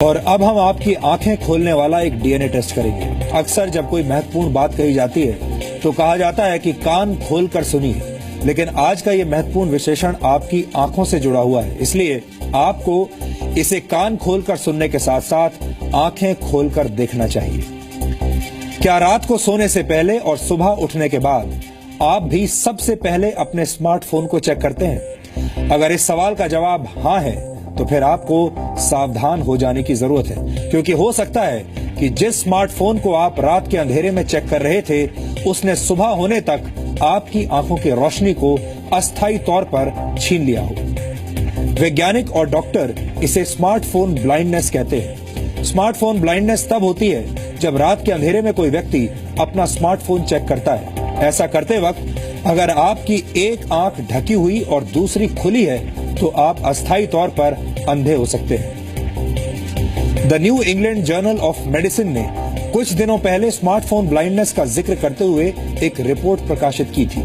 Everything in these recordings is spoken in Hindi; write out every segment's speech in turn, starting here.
और अब हम आपकी आंखें खोलने वाला एक डीएनए टेस्ट करेंगे। अक्सर जब कोई महत्वपूर्ण बात कही जाती है तो कहा जाता है कि कान खोलकर सुनिए, लेकिन आज का ये महत्वपूर्ण विशेषण आपकी आंखों से जुड़ा हुआ है, इसलिए आपको इसे कान खोलकर सुनने के साथ साथ आंखें खोलकर देखना चाहिए। क्या रात को सोने से पहले और सुबह उठने के बाद आप भी सबसे पहले अपने स्मार्टफोन को चेक करते हैं? अगर इस सवाल का जवाब हाँ है तो फिर आपको सावधान हो जाने की जरूरत है, क्योंकि हो सकता है कि जिस स्मार्टफोन को आप रात के अंधेरे में चेक कर रहे थे उसने सुबह होने तक आपकी आंखों की रोशनी को अस्थायी तौर पर छीन लिया हो। वैज्ञानिक और डॉक्टर इसे स्मार्टफोन ब्लाइंडनेस कहते हैं। स्मार्टफोन ब्लाइंडनेस तब होती है जब रात के अंधेरे में कोई व्यक्ति अपना स्मार्टफोन चेक करता है। ऐसा करते वक्त अगर आपकी एक आंख ढकी हुई और दूसरी खुली है तो आप अस्थायी तौर पर अंधे हो सकते हैं। The new England journal of medicine ने कुछ दिनों पहले स्मार्टफोन ब्लाइंडनेस का जिक्र करते हुए एक रिपोर्ट प्रकाशित की थी।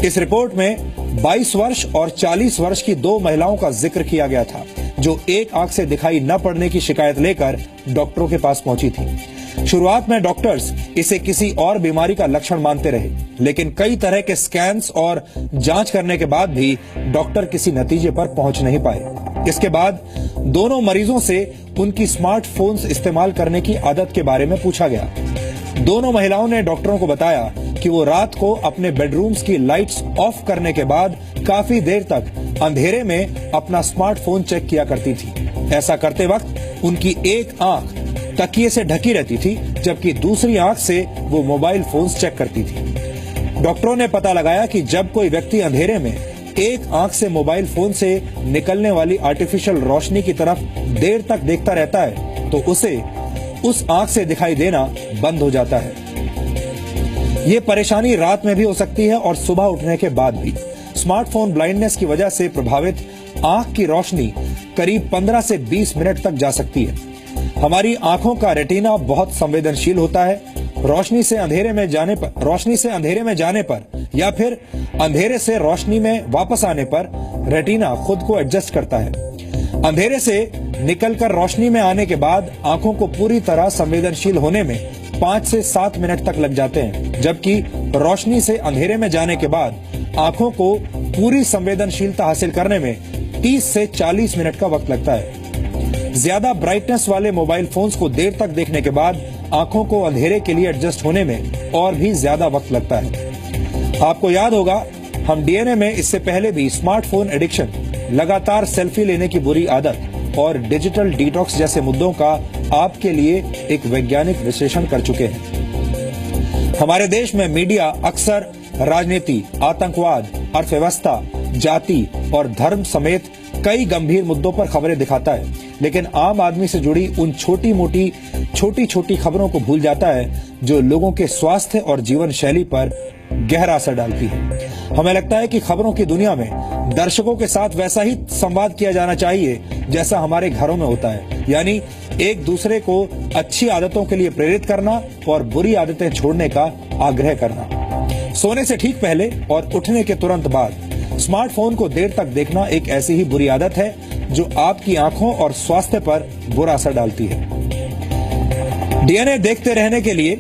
इस रिपोर्ट में 22 वर्ष और 40 वर्ष की दो महिलाओं का जिक्र किया गया था जो एक आंख से दिखाई न पड़ने की शिकायत लेकर डॉक्टरों के पास पहुंची थी। शुरुआत में डॉक्टर्स इसे किसी और बीमारी का लक्षण मानते रहे, लेकिन कई तरह के स्कैन्स और जांच करने के बाद भी डॉक्टर किसी नतीजे पर पहुंच नहीं पाए। इसके बाद दोनों मरीजों से उनकी स्मार्टफोन्स इस्तेमाल करने की आदत के बारे में पूछा गया। दोनों महिलाओं ने डॉक्टरों को बताया कि वो रात को अपने बेडरूम्स की लाइट्स ऑफ करने के बाद काफी देर तक अंधेरे में अपना स्मार्टफोन चेक किया करती थी। ऐसा करते वक्त उनकी एक आंख तकिए से ढकी रहती थी, जबकि दूसरी आंख से वो मोबाइल फोन्स चेक करती थी। डॉक्टरों ने पता लगाया कि जब कोई व्यक्ति अंधेरे में एक आंख से मोबाइल फोन से निकलने वाली आर्टिफिशियल रोशनी की तरफ देर तक देखता रहता है तो उसे उस आंख से दिखाई देना बंद हो जाता है। ये परेशानी रात में भी हो सकती है और सुबह उठने के बाद भी। स्मार्टफोन ब्लाइंडनेस की वजह से प्रभावित आंख की रोशनी करीब 15 से 20 मिनट तक जा सकती है। हमारी आंखों का रेटिना बहुत संवेदनशील होता है। रोशनी से अंधेरे में जाने पर या फिर अंधेरे से रोशनी में वापस आने पर रेटिना खुद को एडजस्ट करता है। अंधेरे से निकलकर रोशनी में आने के बाद आंखों को पूरी तरह संवेदनशील होने में 5 से 7 मिनट तक लग जाते हैं, जबकि रोशनी से अंधेरे में जाने के बाद आंखों को पूरी संवेदनशीलता हासिल करने में 30 से 40 मिनट का वक्त लगता है। ज्यादा ब्राइटनेस वाले मोबाइल फोन्स को देर तक देखने के बाद आंखों को अंधेरे के लिए एडजस्ट होने में और भी ज्यादा वक्त लगता है। आपको याद होगा हम डीएनए में इससे पहले भी स्मार्टफोन एडिक्शन, लगातार सेल्फी लेने की बुरी आदत और डिजिटल डिटॉक्स जैसे मुद्दों का आपके लिए एक वैज्ञानिक विश्लेषण कर चुके हैं। हमारे देश में मीडिया अक्सर राजनीति, आतंकवाद, अर्थव्यवस्था, जाति और धर्म समेत कई गंभीर मुद्दों पर खबरें दिखाता है, लेकिन आम आदमी से जुड़ी उन छोटी छोटी खबरों को भूल जाता है जो लोगों के स्वास्थ्य और जीवन शैली पर गहरा असर डालती है। हमें लगता है कि खबरों की दुनिया में दर्शकों के साथ वैसा ही संवाद किया जाना चाहिए जैसा हमारे घरों में होता है, यानी एक दूसरे को अच्छी आदतों के लिए प्रेरित करना और बुरी आदतें छोड़ने का आग्रह करना। सोने से ठीक पहले और उठने के तुरंत बाद स्मार्टफोन को देर तक देखना एक ऐसी ही बुरी आदत है जो आपकी आंखों और स्वास्थ्य पर बुरा असर डालती है। डीएनए देखते रहने के लिए